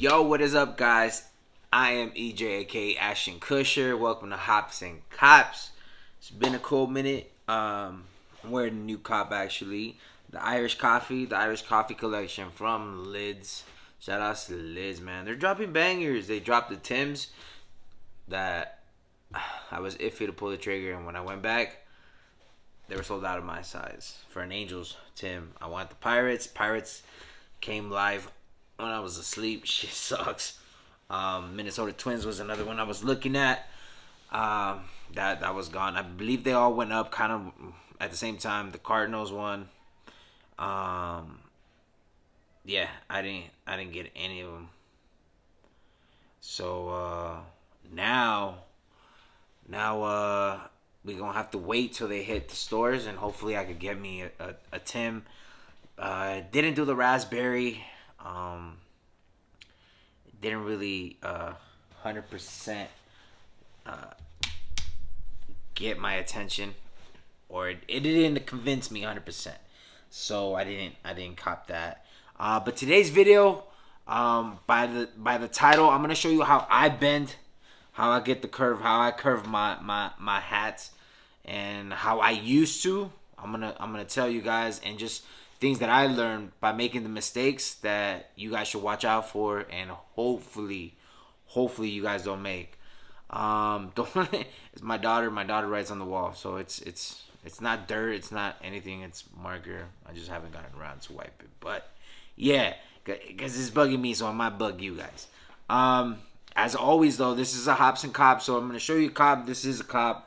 Yo, what is up, guys? I am EJ, aka Ashton Kusher. Welcome to Hops and Cops. It's been a cool minute. I'm wearing a new cop actually. The Irish Coffee collection from Lids. Shout out to Lids, man. They're dropping bangers. They dropped the Tims that I was iffy to pull the trigger, and when I went back, they were sold out of my size for an Angels Tim. I want the Pirates. Pirates came live when I was asleep. Shit sucks. Minnesota Twins was another one I was looking at. That was gone. I believe they all went up kind of at the same time. The Cardinals won. Yeah, I didn't get any of them. So now we gonna have to wait till they hit the stores, and hopefully I could get me a Tim. Didn't do the raspberry. Didn't really 100% get my attention, or it didn't convince me 100%. So I didn't cop that. But today's video, by the title, I'm gonna show you how I bend, how I get the curve, how I curve my hats, and how I used to. I'm gonna tell you guys, and just things that I learned by making the mistakes that you guys should watch out for, and hopefully you guys don't make. Don't it's my daughter. My daughter writes on the wall, so it's not dirt, it's not anything. It's marker. I just haven't gotten around to wipe it, but yeah, because it's bugging me, so I might bug you guys. As always though, this is a Hops and Cops, so I'm gonna show you a cop. This is a cop.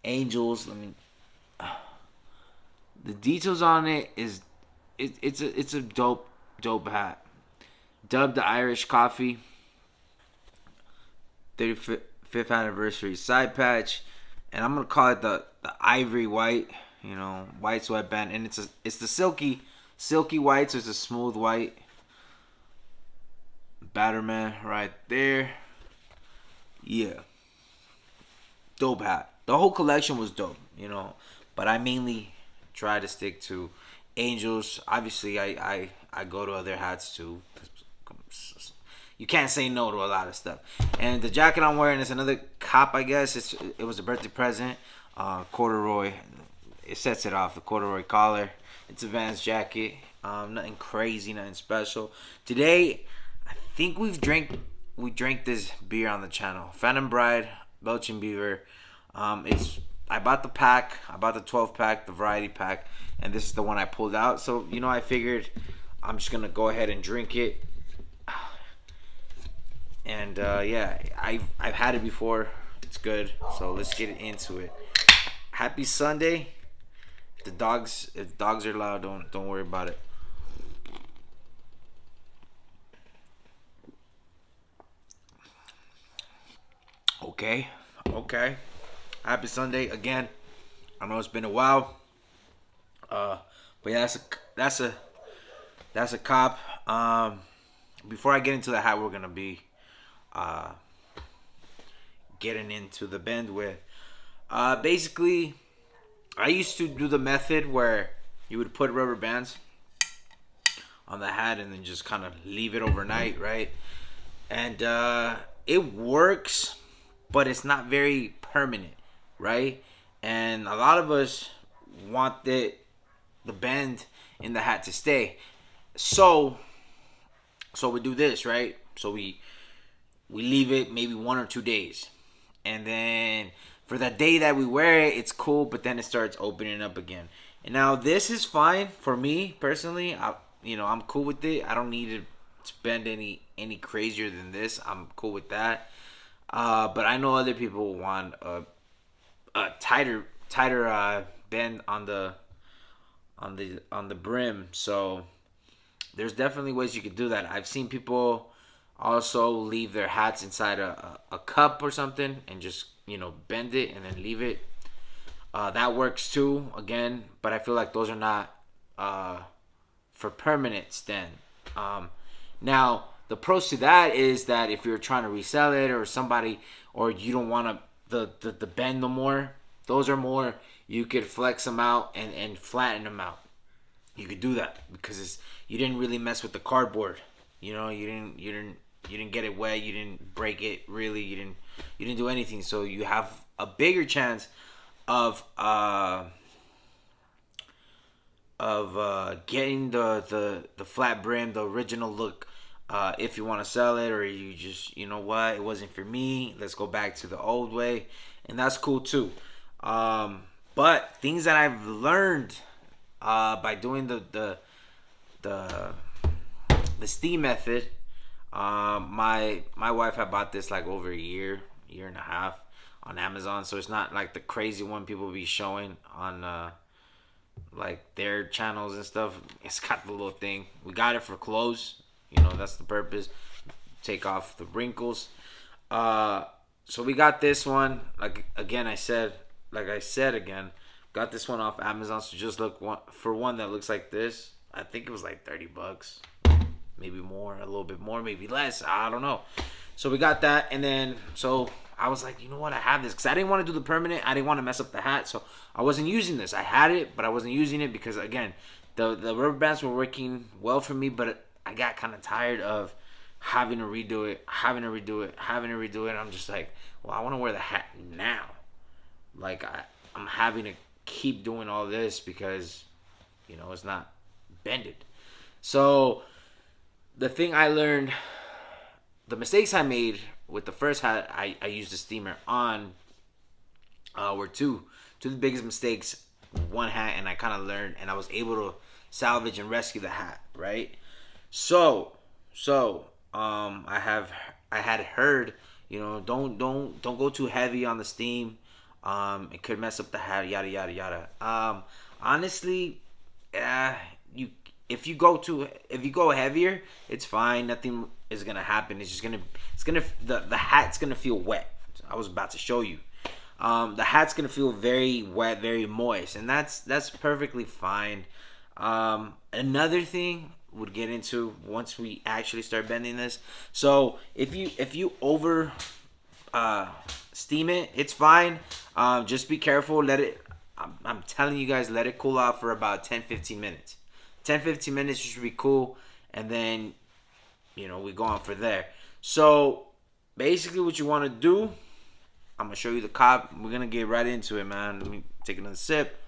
Angels. The details on it is it's a dope hat. Dubbed the Irish Coffee 35th anniversary side patch, and I'm gonna call it the ivory white, white sweatband, and it's the silky white, so it's a smooth white. Batterman right there. Yeah, dope hat. The whole collection was dope, but I mainly try to stick to Angels. Obviously, I go to other hats too. You can't say no to a lot of stuff. And the jacket I'm wearing is another cop, I guess. It was a birthday present. Corduroy. It sets it off. The corduroy collar. It's a Vans jacket. Nothing crazy, nothing special. Today, I think we drank this beer on the channel. Phantom Bride, Belgian Beaver. I bought the pack. I bought the 12 pack, the variety pack, and this is the one I pulled out. So I figured I'm just gonna go ahead and drink it. And yeah, I've had it before. It's good. So let's get into it. Happy Sunday. If the dogs are loud, don't worry about it. Okay. Happy Sunday again. I know it's been a while. But yeah, that's a cop. Before I get into the hat, we're gonna be getting into the bend with. Basically, I used to do the method where you would put rubber bands on the hat and then just kind of leave it overnight, right? And it works, but it's not very permanent, right? And a lot of us want the bend in the hat to stay. So we do this, right? So we leave it maybe 1 or 2 days, and then for that day that we wear it, it's cool, but then it starts opening up again. And now this is fine for me personally. I'm cool with it. I don't need to spend any crazier than this. I'm cool with that. But I know other people want a tighter bend on the brim. So there's definitely ways you could do that. I've seen people also leave their hats inside a cup or something and just bend it and then leave it. That works too, again, but I feel like those are not for permanence then. Now the pros to that is that if you're trying to resell it, or you don't want the bend no more, those are more, you could flex them out and flatten them out. You could do that because you didn't really mess with the cardboard. You didn't didn't get it wet, you didn't break it really, you didn't do anything. So you have a bigger chance of getting the flat brim, the original look. If you want to sell it, or you just, you know what, it wasn't for me, let's go back to the old way, and that's cool too. But things that I've learned by doing the the steam method. My wife had bought this like over a year and a half on Amazon, so it's not like the crazy one people be showing on like their channels and stuff. It's got the little thing. We got it for clothes. You know, that's the purpose. Take off the wrinkles. So we got this one. Like I said again, got this one off Amazon. So just look for one that looks like this. I think it was like $30, maybe more, a little bit more, maybe less. I don't know. So we got that, and then so I was like, you know what, I have this because I didn't want to do the permanent. I didn't want to mess up the hat, so I wasn't using this. I had it, but I wasn't using it because again, the rubber bands were working well for me, but I got kind of tired of having to redo it. I'm just like, well, I want to wear the hat now. Like I'm having to keep doing all this because, you know, it's not bended. So the thing I learned, the mistakes I made with the first hat I used the steamer on were two of the biggest mistakes. One hat, and I kind of learned, and I was able to salvage and rescue the hat, right? So I had heard, you know, don't go too heavy on the steam. It could mess up the hat, yada yada yada. Honestly, if you go heavier, it's fine. Nothing is gonna happen. The hat's gonna feel wet. I was about to show you. The hat's gonna feel very wet, very moist, and that's perfectly fine. Another thing would get into once we actually start bending this. So if you over steam it, it's fine. Just be careful. I'm telling you guys, let it cool off for about 10-15 minutes. 10-15 minutes should be cool, and then, you know, we go on for there. So basically what you want to do, I'm gonna show you the cop. We're gonna get right into it, man. Let me take another sip.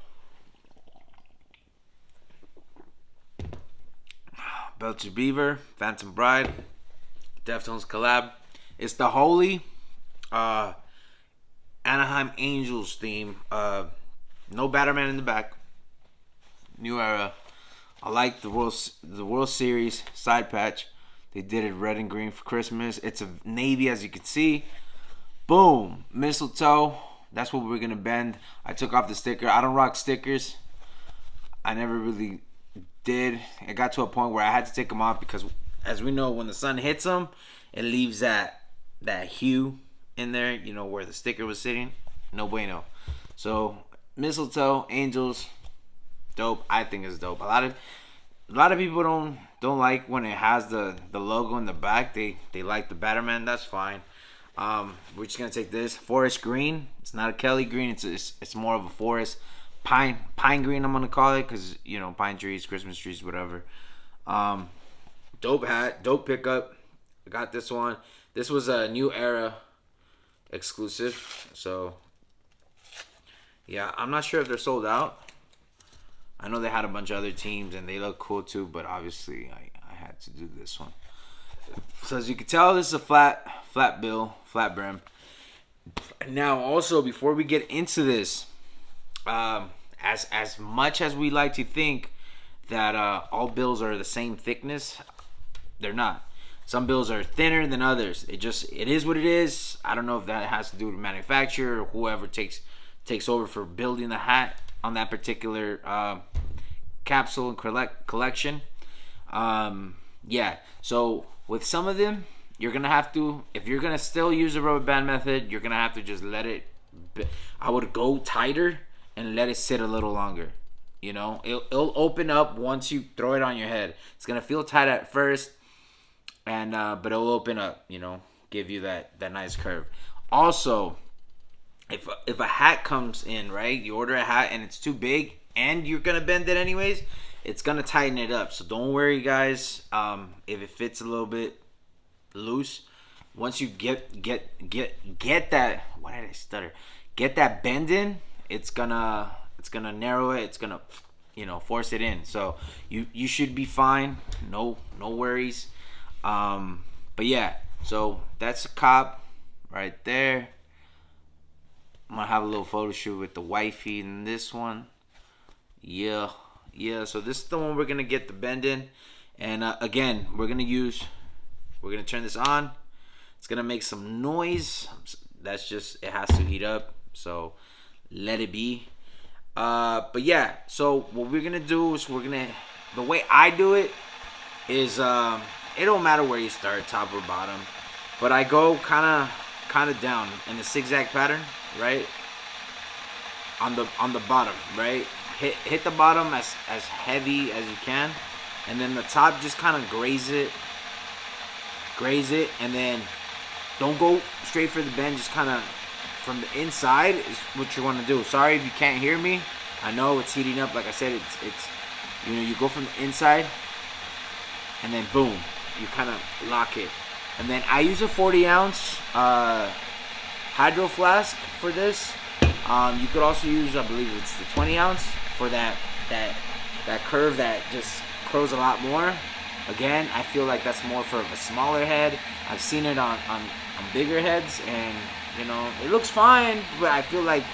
Belcher Beaver, Phantom Bride, Deftones collab. It's the Holy Anaheim Angels theme. No Batman in the back. New era. I like the World Series side patch. They did it red and green for Christmas. It's a navy, as you can see. Boom. Mistletoe. That's what we're gonna bend. I took off the sticker. I don't rock stickers. I never really did. It got to a point where I had to take them off because, as we know, when the sun hits them, it leaves that hue in there. You know, where the sticker was sitting. No bueno. So Mistletoe, Angels, dope. I think it's dope. A lot of people don't like when it has the logo in the back. They like the Batman. That's fine. We're just gonna take this forest green. It's not a Kelly green. It's more of a forest pine green. I'm gonna call it because, you know, pine trees, Christmas trees, whatever. Dope hat, dope pickup. I got this one. This was a New Era exclusive. So yeah, I'm not sure if they're sold out. I know they had a bunch of other teams and they look cool too, but obviously I had to do this one. So as you can tell, this is a flat bill, flat brim. Now also, before we get into this, as much as we like to think that all bills are the same thickness, they're not. Some bills are thinner than others. It is what it is. I don't know if that has to do with manufacturer or whoever takes over for building the hat on that particular capsule and collection. Yeah, so with some of them, you're gonna have to, if you're gonna still use the rubber band method, you're gonna have to just let it, I would go tighter and let it sit a little longer. You know, it'll open up once you throw it on your head. It's gonna feel tight at first, and but it'll open up, you know, give you that nice curve. Also, if a hat comes in, right, you order a hat and it's too big and you're gonna bend it anyways, it's gonna tighten it up. So don't worry, guys. If it fits a little bit loose. Once you get that, why did I stutter? Get that bend in. It's gonna narrow it. It's gonna force it in. So you should be fine. No worries. But yeah, so that's a cop right there. I'm gonna have a little photo shoot with the wifey in this one. Yeah. So this is the one we're gonna get the bend in, and again, we're gonna turn this on. It's gonna make some noise. That's just, it has to heat up. So let it be. But yeah. So what we're gonna do is the way I do it is it don't matter where you start, top or bottom, but I go kind of down in the zigzag pattern, right? On the bottom, right? Hit the bottom as heavy as you can, and then the top just kind of graze it, and then don't go straight for the bend. Just kind of from the inside is what you want to do. Sorry if you can't hear me. I know it's heating up. Like I said, it's you go from the inside, and then boom, you kind of lock it. And then I use a 40-ounce hydro flask for this. You could also use, I believe it's the 20-ounce for that curve that just curls a lot more. Again, I feel like that's more for a smaller head. I've seen it on bigger heads, and it looks fine, but I feel like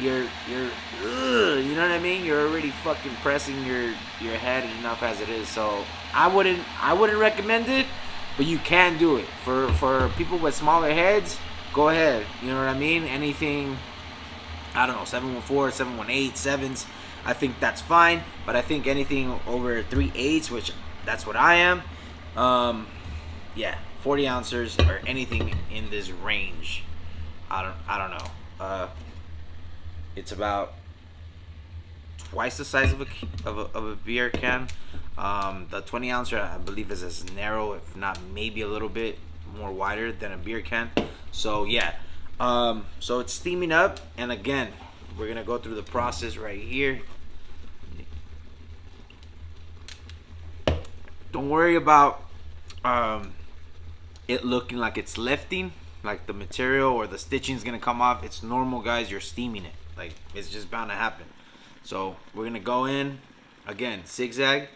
you're you know what I mean? You're already fucking pressing your head enough as it is. So I wouldn't recommend it, but you can do it for people with smaller heads. Go ahead, you know what I mean? Anything, I don't know, 714, 718, 7s, I think that's fine. But I think anything over 3/8, which that's what I am, yeah, 40 ounces or anything in this range. I don't know. It's about twice the size of a beer can. The 20 ouncer, I believe, is as narrow, if not maybe a little bit more wider than a beer can. So yeah. So it's steaming up, and again, we're gonna go through the process right here. Don't worry about it looking like it's lifting, like the material or the stitching is gonna come off. It's normal, guys. You're steaming it. Like, it's just bound to happen. So we're gonna go in again, zigzag,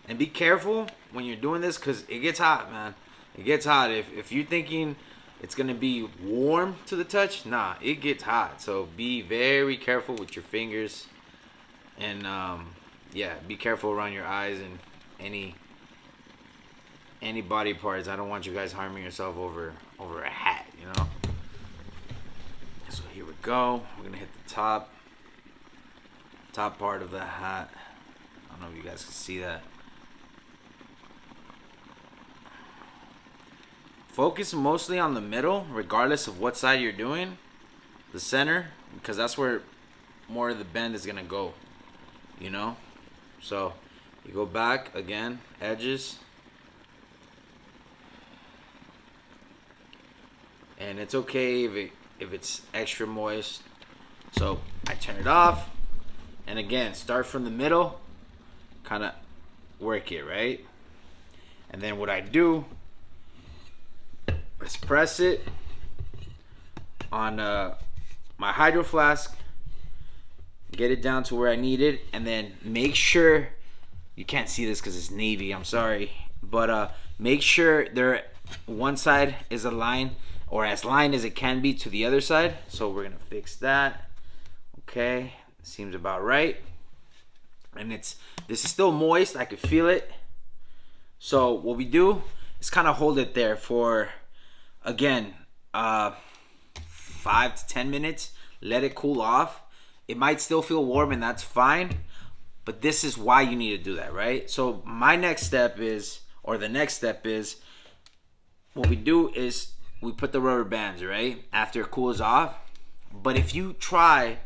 and be careful when you're doing this, because it gets hot, man. It gets hot. If you're thinking it's gonna be warm to the touch, nah, it gets hot. So be very careful with your fingers, and yeah, be careful around your eyes and any body parts. I don't want you guys harming yourself over a hat, So here we go. We're gonna hit the top part of the hat. I don't know if you guys can see that. Focus mostly on the middle, regardless of what side you're doing. The center, because that's where more of the bend is gonna go. So you go back again, edges. And it's okay if it's extra moist. So I turn it off, and again, start from the middle, kind of work it, right? And then what I do is press it on my hydro flask, get it down to where I need it, and then make sure, you can't see this because it's navy, I'm sorry, but make sure one side is aligned, or as lined as it can be, to the other side. So we're gonna fix that. Okay, seems about right. And this is still moist, I could feel it. So what we do is kind of hold it there for, again, 5 to 10 minutes. Let it cool off. It might still feel warm, and that's fine, but this is why you need to do that, right? So the next step is, what we do is we put the rubber bands, right, after it cools off. But if you try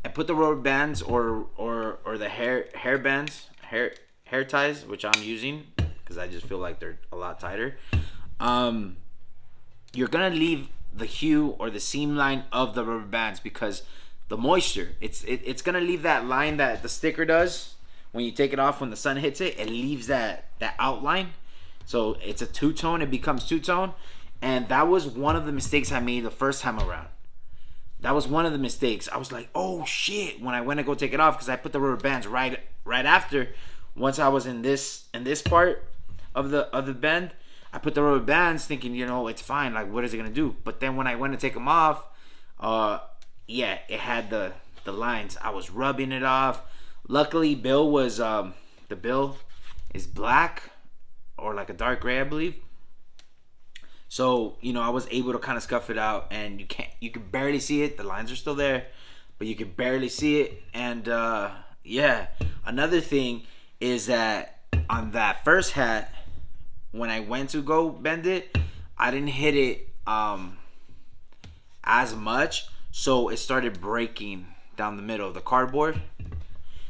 and put the rubber bands or the hair bands, hair ties, which I'm using because I just feel like they're a lot tighter, you're gonna leave the hue or the seam line of the rubber bands, because the moisture, it's gonna leave that line that the sticker does when you take it off, when the sun hits it. It leaves that outline. So it's a two-tone. It becomes two-tone. And that was one of the mistakes I made the first time around. That was one of the mistakes. I was like, oh shit, when I went to go take it off, because I put the rubber bands right after. Once I was in this part of the bend, I put the rubber bands thinking, it's fine. Like, what is it gonna do? But then when I went to take them off, yeah, it had the lines. I was rubbing it off. Luckily, Bill was the bill is black or like a dark gray, I believe. So, I was able to kind of scuff it out, and you can barely see it. The lines are still there, but you can barely see it. And yeah, another thing is that on that first hat, when I went to go bend it, I didn't hit it as much, so it started breaking down the middle. The cardboard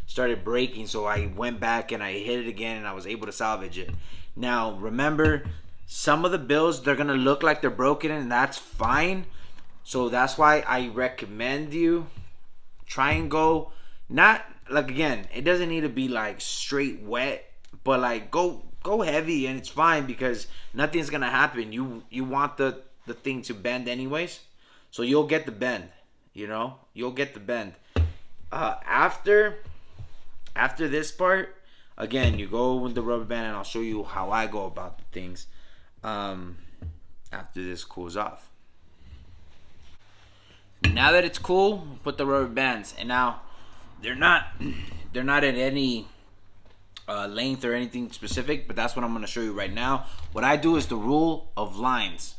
started breaking, so I went back and I hit it again, and I was able to salvage it. Now, remember, some of the bills, they're going to look like they're broken, and that's fine. So that's why I recommend you try and go, not, like, again, it doesn't need to be, like, straight wet, but, like, go heavy, and it's fine, because nothing's going to happen. You want the thing to bend anyways, so you'll get the bend, You'll get the bend. After this part, again, you go with the rubber band, and I'll show you how I go about the things. After this cools off. Now that it's cool, put the rubber bands, and now they're not at any length or anything specific, but that's what I'm going to show you right now. What I do is the rule of lines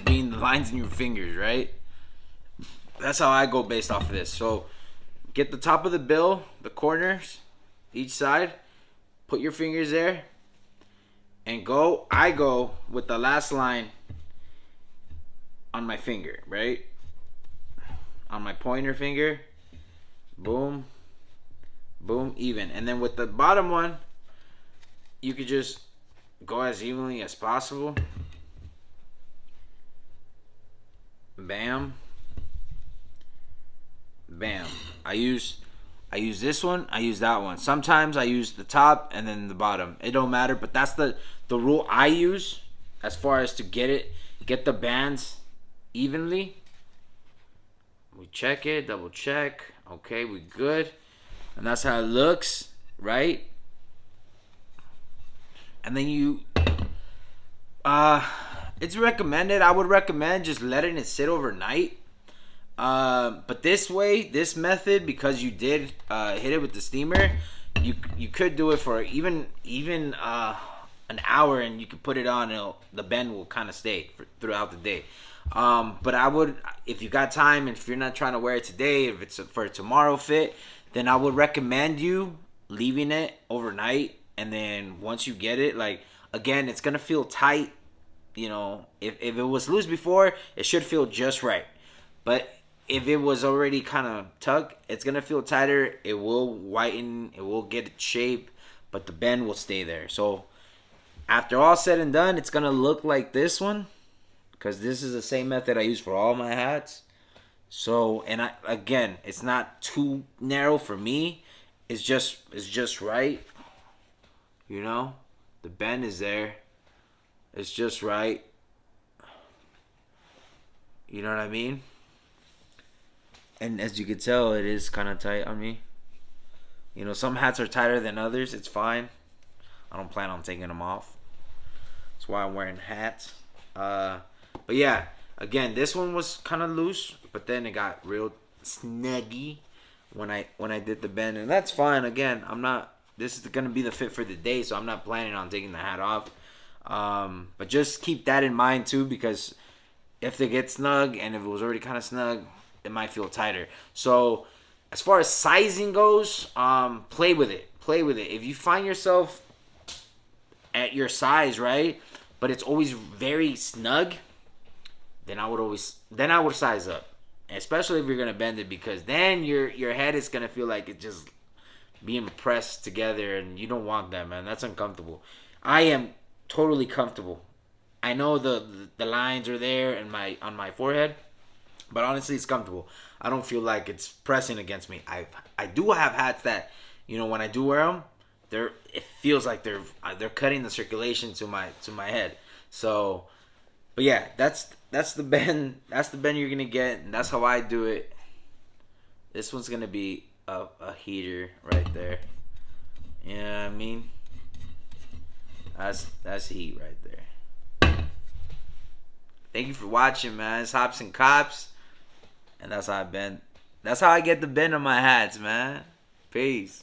being the lines in your fingers, right? That's how I go based off of this. So get the top of the bill, the corners, each side, put your fingers there, and I go with the last line on my finger, right? On my pointer finger. Boom. Boom, even. And then with the bottom one, you could just go as evenly as possible. Bam. Bam. I use this one, I use that one. Sometimes I use the top and then the bottom. It don't matter, but that's the rule I use as far as to get the bands evenly. We check it, double check. Okay, we good. And that's how it looks, right? And then it's recommended. I would recommend just letting it sit overnight. But this method, because you did hit it with the steamer, you could do it for even an hour, and you could put it on. The bend will kind of stay throughout the day. But I would, if you got time, and if you're not trying to wear it today, if it's for a tomorrow fit, then I would recommend you leaving it overnight. And then once you get it, like, again, it's gonna feel tight. If it was loose before, it should feel just right. But if it was already kind of tucked, it's going to feel tighter. It will whiten. It will get its shape. But the bend will stay there. So after all said and done, it's going to look like this one. Because this is the same method I use for all my hats. So, and again, it's not too narrow for me. It's just right. The bend is there. It's just right. You know what I mean? And as you can tell, it is kind of tight on me. Some hats are tighter than others. It's fine. I don't plan on taking them off. That's why I'm wearing hats. But yeah, again, this one was kind of loose, but then it got real snuggy when I did the bend, and that's fine. Again, this is gonna be the fit for the day, so I'm not planning on taking the hat off. But just keep that in mind too, because if they get snug, and if it was already kind of snug, it might feel tighter. So as far as sizing goes, play with it. If you find yourself at your size, right, but it's always very snug, then I would size up, especially if you're gonna bend it, because then your head is gonna feel like it's just being pressed together, and you don't want that, man. That's uncomfortable. I am totally comfortable. I know the lines are there on my forehead, but honestly, it's comfortable. I don't feel like it's pressing against me. I do have hats that, when I do wear them, it feels like they're cutting the circulation to my head. So, but yeah, that's the bend. That's the bend you're gonna get, and that's how I do it. This one's gonna be a heater right there. You know what I mean? That's heat right there. Thank you for watching, man. It's Hops and Cops, and that's how I bend. That's how I get the bend on my hats, man. Peace.